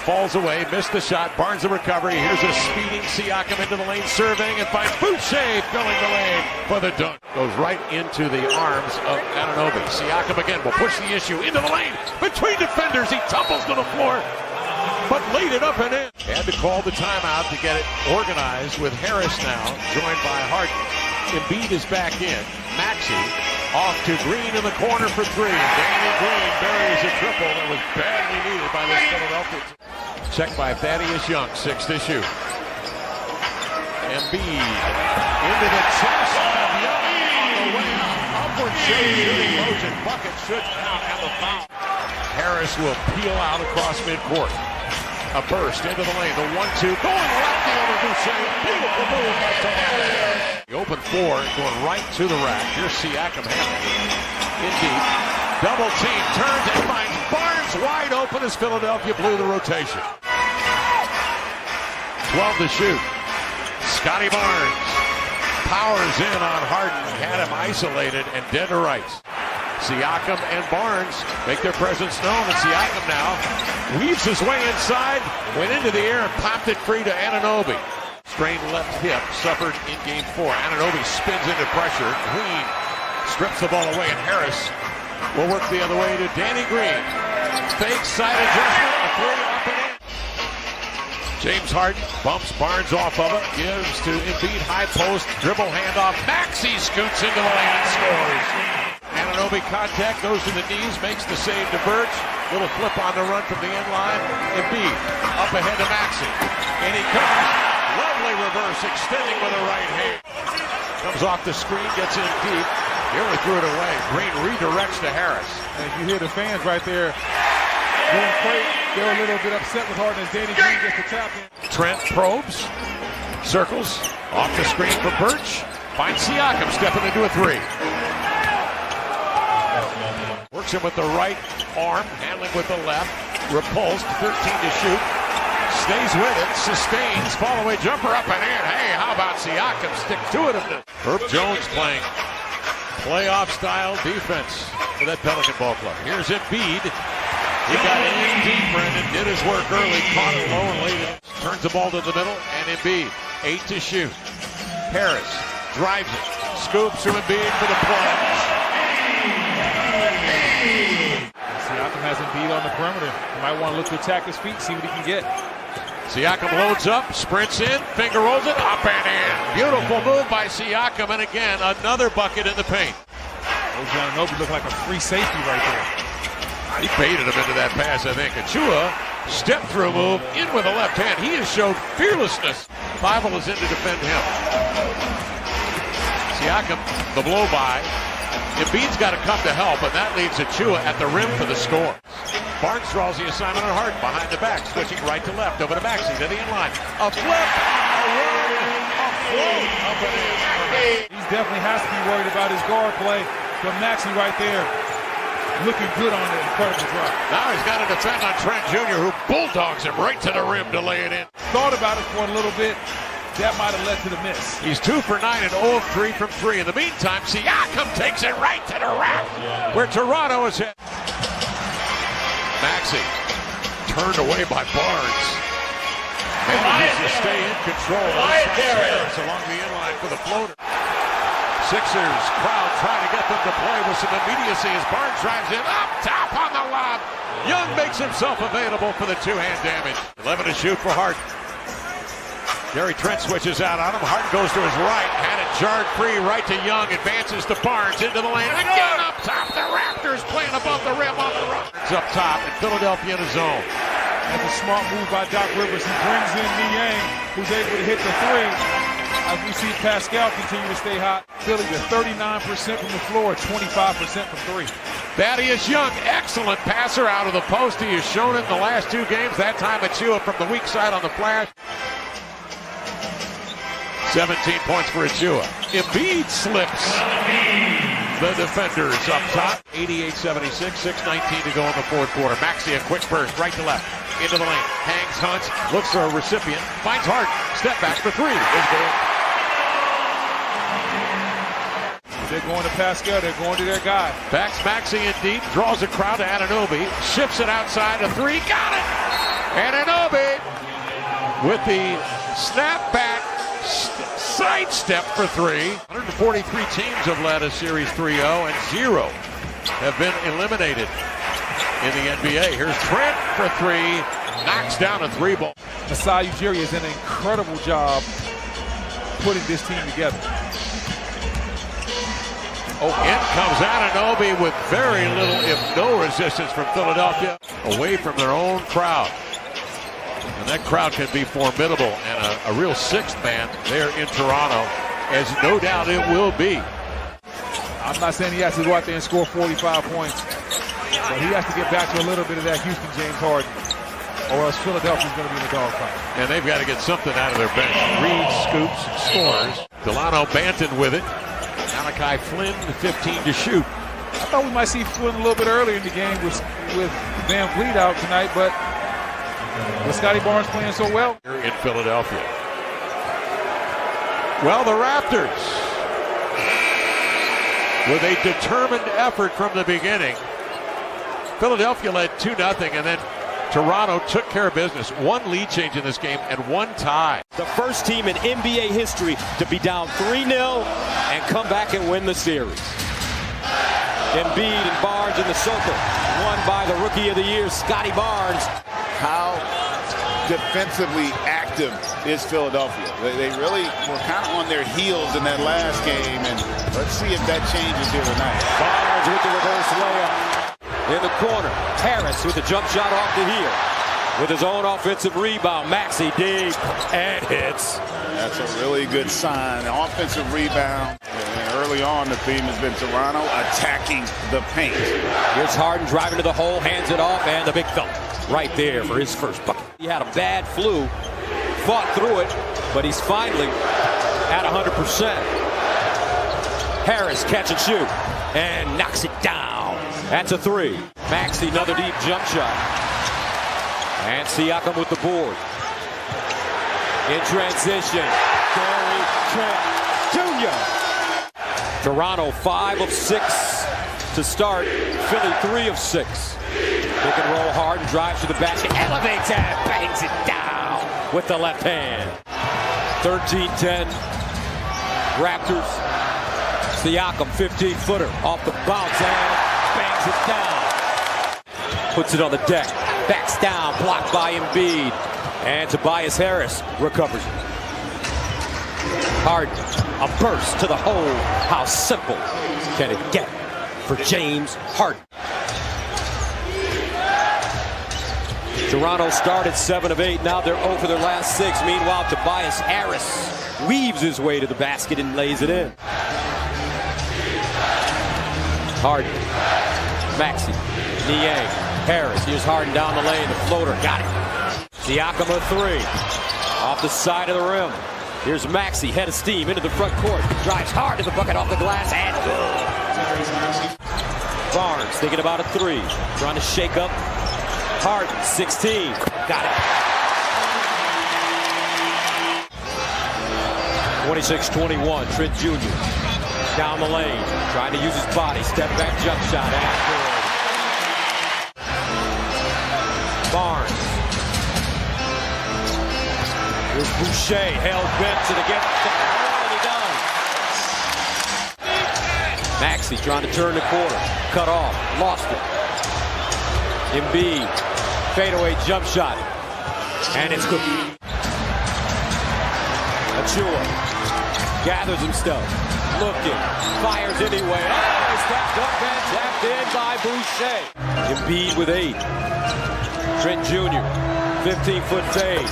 Falls away. Missed the shot. Barnes the recovery. Here's a speeding Siakam into the lane, surveying, and finds Boucher filling the lane for the dunk. Goes right into the arms of Anunoby. Siakam again will push the issue into the lane. Between defenders, he tumbles to the floor, but laid it up and in. Had to call the timeout to get it organized with Harris now, joined by Harden. Embiid is back in. Maxey off to Green in the corner for 3. Danny Green buries a triple that was badly needed by this Philadelphia team. Checked by Thaddeus Young, 6 to shoot. Embiid into the chest of Young on the way up. Upward shooting motion. Bucket should count and the foul. Harris will peel out across midcourt. A burst into the lane. The 1-2 going lefty over Boucher. Beautiful move by Toronto. The open 4 going right to the rack. Here's Siakam handling in deep. Double team turns and finds Barnes wide open as Philadelphia blew the rotation. 12 to shoot. Scotty Barnes powers in on Harden. Had him isolated and dead to rights. Siakam and Barnes make their presence known, and Siakam now weaves his way inside, went into the air and popped it free to Anunoby. Strained left hip suffered in game 4. Anunoby spins into pressure. Green strips the ball away, and Harris will work the other way to Danny Green. Fake side adjustment, a 3 up and in. James Harden bumps Barnes off of it, gives to Embiid, high post, dribble handoff. Maxey scoots into the lane and scores. Anunoby contact, goes to the knees, makes the save to Birch. Little flip on the run from the end line. Embiid up ahead to Maxey. And he comes. Lovely reverse, extending with a right hand. Comes off the screen, gets in deep. Nearly threw it away. Green redirects to Harris. And you hear the fans right there going crazy. They're a little bit upset with Harden as Danny Green gets the tap in. Trent probes, circles, off the screen for Birch. Finds Siakam stepping into a 3. Works him with the right arm, handling with the left. Repulsed, 13 to shoot. Stays with it, sustains, fall away jumper up and in. Hey, how about Siakam? Stick-to-itiveness. Herb Jones playing playoff-style defense for that Pelican ball club. Here's Embiid. He got in deep, Brendan, did his work early, caught it low and laid it. Turns the ball to the middle, and Embiid, 8 to shoot. Harris drives it, scoops to Embiid for the plunge. Siakam has Embiid on the perimeter. He might want to look to attack his feet, see what he can get. Siakam loads up, sprints in, finger rolls it, up and in. Beautiful move by Siakam, and again, another bucket in the paint. Anunoby looked like a free safety right there. He baited him into that pass, I think. Achua, step-through move, in with the left hand. He has showed fearlessness. Thibault is in to defend him. Siakam, the blow-by. Embiid's got to come to help, and that leaves Achua at the rim for the score. Barnes draws the assignment on Harden behind the back, switching right to left, over to Maxey, to the inline. A flip, a run, a float, up and in. He definitely has to be worried about his guard play, but Maxey right there looking good on an incredible drop. Now he's got to defend on Trent Jr., who bulldogs him right to the rim to lay it in. Thought about it for a little bit, that might have led to the miss. He's 2 for 9 and 0 of 3 from 3. In the meantime, Siakam takes it right to the rack where Toronto is hit. Maxey turned away by Barnes. Manages to stay in control. Along the inline for the floater. Sixers crowd trying to get them to play with some immediacy as Barnes drives in up top on the lob. Young makes himself available for the two-hand damage. 11 to shoot for Harden. Gary Trent switches out on him. Harden goes to his right. Had it jarred free right to Young. Advances to Barnes into the lane. Again up top. The Raptors playing above the rim on the run. It's up top and Philadelphia in the zone. That's a smart move by Doc Rivers. He brings in Niang, who's able to hit the three. As we see Pascal continue to stay hot. Philly with 39% from the floor, 25% from three. Thaddeus Young, excellent passer out of the post. He has shown it in the last 2 games. That time Achua from the weak side on the flash. 17 points for Achua. Embiid slips the defenders up top. 88-76, 6:19 to go in the fourth quarter. Maxey a quick burst, right to left, into the lane. Hangs, hunts, looks for a recipient, finds Harden. Step back for 3. Is good. They're going to Pascal. They're going to their guy. Backs Maxey in deep, draws a crowd to Anunoby, shifts it outside to 3, got it! Anunoby with the snap back sidestep for 3. 143 teams have led a series 3-0 and 0 have been eliminated in the NBA. Here's Trent for 3, knocks down a 3-ball. Masai Ujiri has done an incredible job putting this team together. Oh, in comes Anunoby with very little, if no resistance from Philadelphia, away from their own crowd. And that crowd can be formidable and a real sixth man there in Toronto, as no doubt it will be. I'm not saying he has to go out there and score 45 points, but he has to get back to a little bit of that Houston James Harden, or else Philadelphia's going to be in a dogfight. And they've got to get something out of their bench. Reed scoops and scores. Delano Banton with it. Malachi Flynn, 15 to shoot. I thought we might see Flynn a little bit earlier in the game with Van Vliet out tonight, but with Scotty Barnes playing so well. In Philadelphia. Well, the Raptors, with a determined effort from the beginning. Philadelphia led 2-0, and then Toronto took care of business. 1 lead change in this game and 1 tie. The first team in NBA history to be down 3-0 and come back and win the series. Embiid and Barnes in the circle, won by the Rookie of the Year, Scotty Barnes. How defensively active is Philadelphia? They really were kind of on their heels in that last game, and let's see if that changes here tonight. Barnes with the reverse layup. In the corner, Harris with the jump shot off the heel. With his own offensive rebound, Maxey deep and hits. That's a really good sign. An offensive rebound. And early on, the theme has been Toronto attacking the paint. Here's Harden driving to the hole, hands it off, and the big thump right there for his first bucket. He had a bad flu, fought through it, but he's finally at 100%. Harris catch and shoot and knocks it down. That's a 3. Maxey, another deep jump shot. And Siakam with the board. In transition, Gary Trent Jr. Toronto 5 of 6 to start. Philly 3 of 6. Pick and roll hard and drives to the basket. Elevates and bangs it down with the left hand. 13-10. Raptors. Siakam, 15-footer off the bounce and bangs it down. Puts it on the deck. Backs down, blocked by Embiid. And Tobias Harris recovers it. Harden, a burst to the hole. How simple can it get for James Harden? Toronto started 7 of 8. Now they're 0 for their last 6. Meanwhile, Tobias Harris weaves his way to the basket and lays it in. Harden, Maxey, Niang, Harris. Here's Harden down the lane. The floater got it. Siakam a 3. Off the side of the rim. Here's Maxey, head of steam into the front court. Drives hard to the bucket off the glass and good. Barnes thinking about a 3. Trying to shake up. Harden, 16. Got it. 26-21, Trent Jr. down the lane, trying to use his body, step back jump shot, and good. Barnes. Here's Boucher, held bent to the get. Already done. Maxey trying to turn the corner, cut off, lost it. Embiid, fadeaway jump shot, and it's good. Achua gathers himself, looking, fires anyway. Oh, he's tapped up and tapped in by Boucher. Embiid with 8. Trent Jr., 15-foot fade.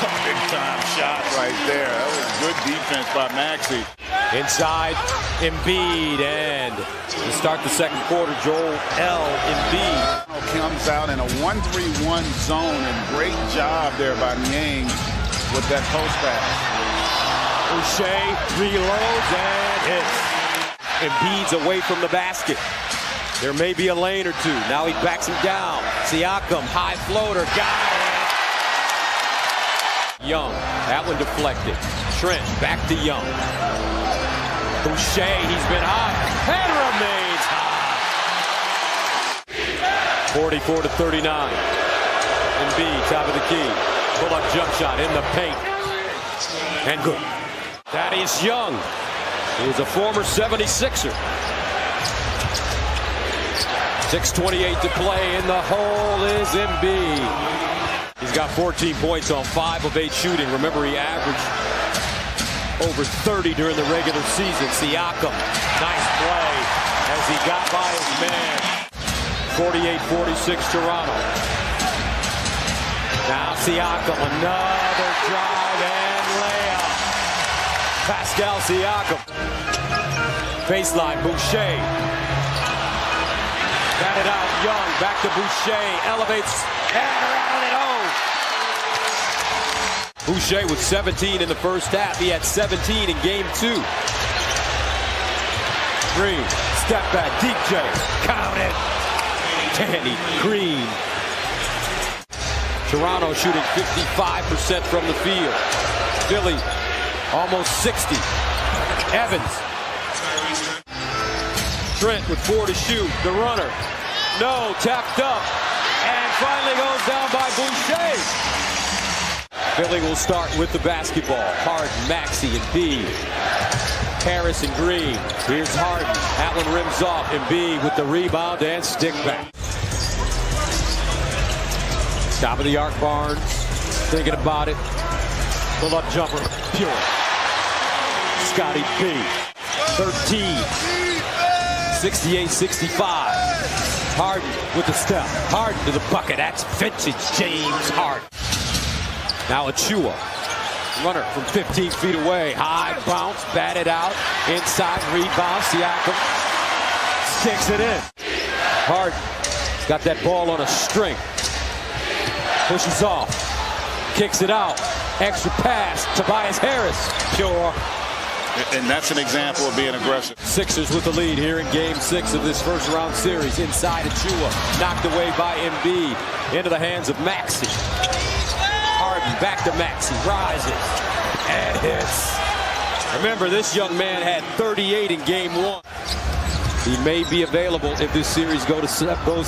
Some big-time shot right there. That was good defense by Maxey. Inside, Embiid, and to start the second quarter, Joel Embiid. Comes out in a 1-3-1 zone, and great job there by Niang with that post pass. Boucher reloads and hits. Embiid's away from the basket. There may be a lane or two. Now he backs him down. Siakam, high floater, got it. Young, that one deflected. Trent, back to Young. Boucher, he's been hot and remains hot. 44-39. Embiid, top of the key. Pull-up jump shot in the paint. And good. Thaddeus Young, he was a former 76er. 6:28 to play. In the hole is Embiid. He's got 14 points on 5 of 8 shooting. Remember, he averaged over 30 during the regular season. Siakam, nice play as he got by his man. 48-46 Toronto. Now Siakam, another drive and layup. Pascal Siakam. Baseline, Boucher. Got it out, Young, back to Boucher, elevates, and around it home. Boucher with 17 in the first half. He had 17 in game 2. Green, step back, deep J, count it. Danny Green. Toronto shooting 55% from the field. Philly, almost 60. Evans. Trent with 4 to shoot. The runner. No, tapped up. And finally goes down by Boucher. Philly will start with the basketball. Harden, Maxey, and Embiid. Harris and Green. Here's Harden. That one rims off. Embiid with the rebound and stick back. Top of the arc, Barnes. Thinking about it. Pull-up jumper. Pure. Scotty B. 13. 68-65. Harden with the step. Harden to the bucket. That's vintage James Harden. Now Achua. Runner from 15 feet away. High bounce. Batted out. Inside rebound. Siakam sticks it in. Harden got that ball on a string. Pushes off. Kicks it out. Extra pass. Tobias Harris. Pure. And that's an example of being aggressive. Sixers with the lead here in game 6 of this first round series. Inside Achua, knocked away by Embiid. Into the hands of Maxey. Harden back to Maxey, rises and hits. Remember, this young man had 38 in game 1. He may be available if this series goes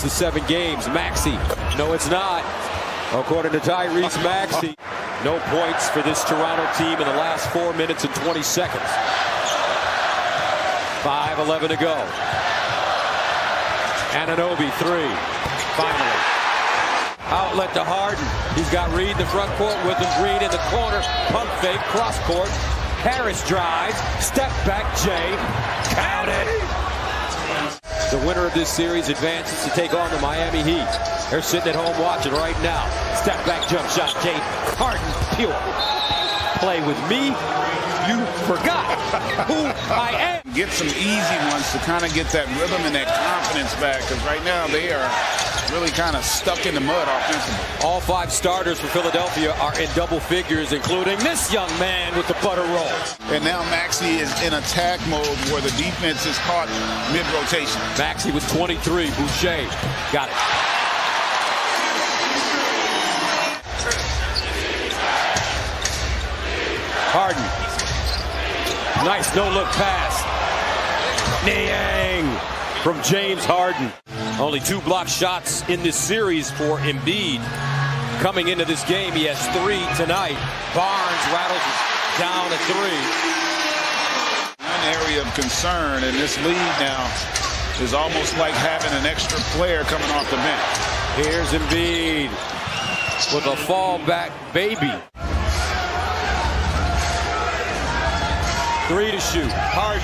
to 7 games. Maxey, no it's not. According to Tyrese Maxey, no points for this Toronto team in the last 4 minutes and 20 seconds. 5:11 to go. Anunoby 3. Finally. Outlet to Harden. He's got Reed in the front court with him. Green in the corner. Pump fake, cross court. Harris drives. Step back, Jay. Count it. The winner of this series advances to take on the Miami Heat. They're sitting at home watching right now. Step back jump shot, Jay Harden, pure. Play with me. You forgot who I am. Get some easy ones to kind of get that rhythm and that confidence back, because right now they are really kind of stuck in the mud offensively. All 5 starters for Philadelphia are in double figures, including this young man with the butter roll. And now Maxey is in attack mode where the defense is caught mid-rotation. Maxey with 23. Boucher got it. Nice no-look pass. Niang from James Harden. Only 2 block shots in this series for Embiid. Coming into this game, he has 3 tonight. Barnes rattles down to 3. One area of concern in this league now is almost like having an extra player coming off the bench. Here's Embiid with a fallback baby. 3 to shoot. Harden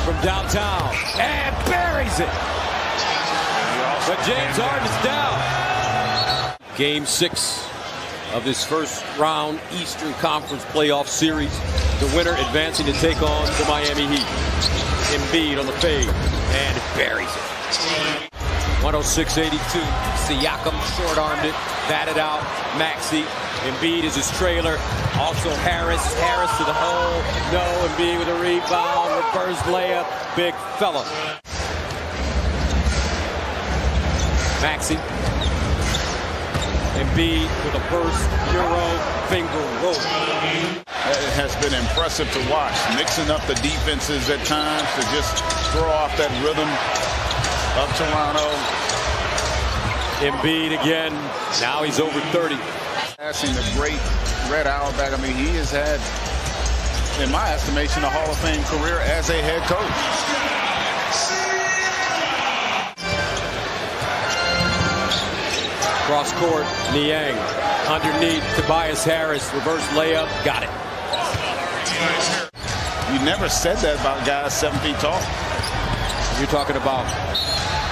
from downtown and buries it. But James Harden is down. Game 6 of this first round Eastern Conference playoff series. The winner advancing to take on the Miami Heat. Embiid on the fade and buries it. 106-82. Siakam short-armed it, batted out. Maxey. Embiid is his trailer. Also Harris. Harris to the hole. No. Embiid with a rebound. Reverse layup. Big fella. Maxey. Embiid with a burst. Euro. Finger roll. It has been impressive to watch. Mixing up the defenses at times to just throw off that rhythm of Toronto. Embiid again. Now he's over 30. Passing the great Red Auerbach. I mean, he has had, in my estimation, a Hall of Fame career as a head coach. Cross court, Niang. Underneath, Tobias Harris. Reverse layup. Got it. You never said that about guys 7 feet tall. You're talking about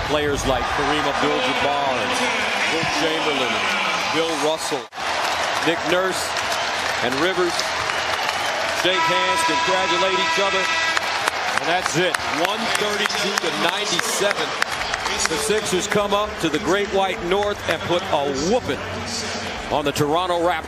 players like Kareem Abdul-Jabbar, Wilt Chamberlain, Bill Russell, Nick Nurse, and Rivers. Shake hands, congratulate each other. And that's it. 132-97. The Sixers come up to the Great White North and put a whooping on the Toronto Raptors.